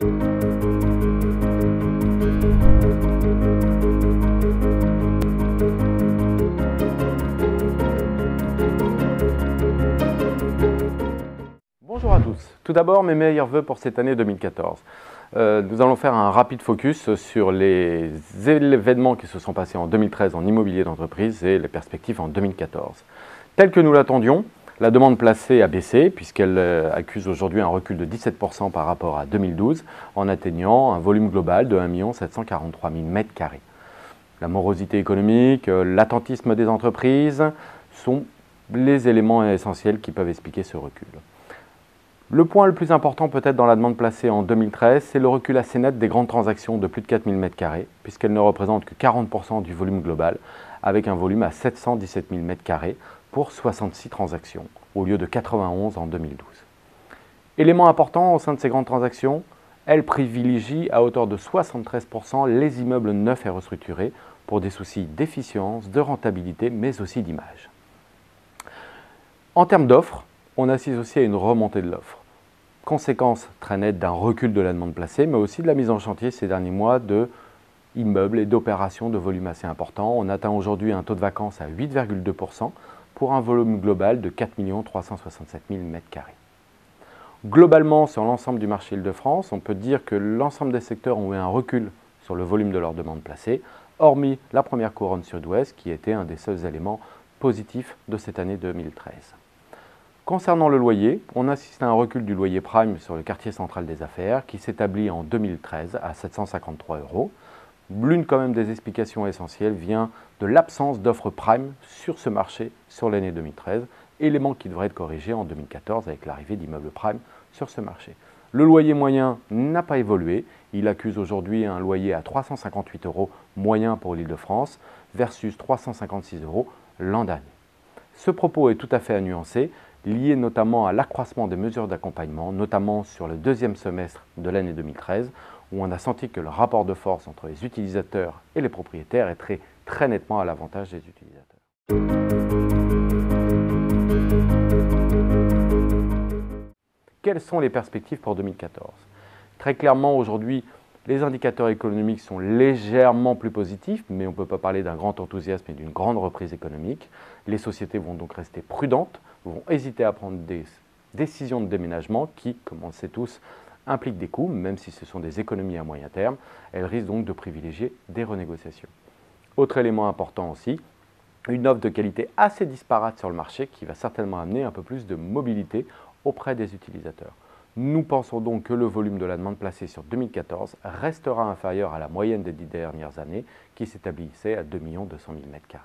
Bonjour à tous. Tout d'abord, mes meilleurs vœux pour cette année 2014. Nous allons faire un rapide focus sur les événements qui se sont passés en 2013 en immobilier d'entreprise et les perspectives en 2014. Tel que nous l'attendions, la demande placée a baissé puisqu'elle accuse aujourd'hui un recul de 17% par rapport à 2012 en atteignant un volume global de 1 743 000 m². La morosité économique, l'attentisme des entreprises sont les éléments essentiels qui peuvent expliquer ce recul. Le point le plus important peut-être dans la demande placée en 2013, c'est le recul assez net des grandes transactions de plus de 4 000 m², puisqu'elles ne représentent que 40% du volume global, avec un volume à 717 000 m² pour 66 transactions, au lieu de 91 en 2012. Élément important au sein de ces grandes transactions, elles privilégient à hauteur de 73% les immeubles neufs et restructurés pour des soucis d'efficience, de rentabilité, mais aussi d'image. En termes d'offres, on assiste aussi à une remontée de l'offre. Conséquence très nette d'un recul de la demande placée, mais aussi de la mise en chantier ces derniers mois d'immeubles et d'opérations de volume assez important. On atteint aujourd'hui un taux de vacances à 8,2% pour un volume global de 4 367 000 m². Globalement, sur l'ensemble du marché Île-de-France, on peut dire que l'ensemble des secteurs ont eu un recul sur le volume de leur demande placée, hormis la première couronne sud-ouest qui était un des seuls éléments positifs de cette année 2013. Concernant le loyer, on assiste à un recul du loyer prime sur le quartier central des affaires qui s'établit en 2013 à 753 €. L'une quand même des explications essentielles vient de l'absence d'offres prime sur ce marché sur l'année 2013, élément qui devrait être corrigé en 2014 avec l'arrivée d'immeubles prime sur ce marché. Le loyer moyen n'a pas évolué, il accuse aujourd'hui un loyer à 358 € moyen pour l'Île-de-France versus 356 € l'an dernier. Ce propos est tout à fait à nuancer, lié notamment à l'accroissement des mesures d'accompagnement, notamment sur le deuxième semestre de l'année 2013, où on a senti que le rapport de force entre les utilisateurs et les propriétaires est très nettement à l'avantage des utilisateurs. Quelles sont les perspectives pour 2014 ? Très clairement, aujourd'hui, les indicateurs économiques sont légèrement plus positifs, mais on ne peut pas parler d'un grand enthousiasme et d'une grande reprise économique. Les sociétés vont donc rester prudentes, vont hésiter à prendre des décisions de déménagement qui, comme on le sait tous, impliquent des coûts, même si ce sont des économies à moyen terme. Elles risquent donc de privilégier des renégociations. Autre élément important aussi, une offre de qualité assez disparate sur le marché qui va certainement amener un peu plus de mobilité auprès des utilisateurs. Nous pensons donc que le volume de la demande placée sur 2014 restera inférieur à la moyenne des 10 dernières années qui s'établissait à 2 200 000 m².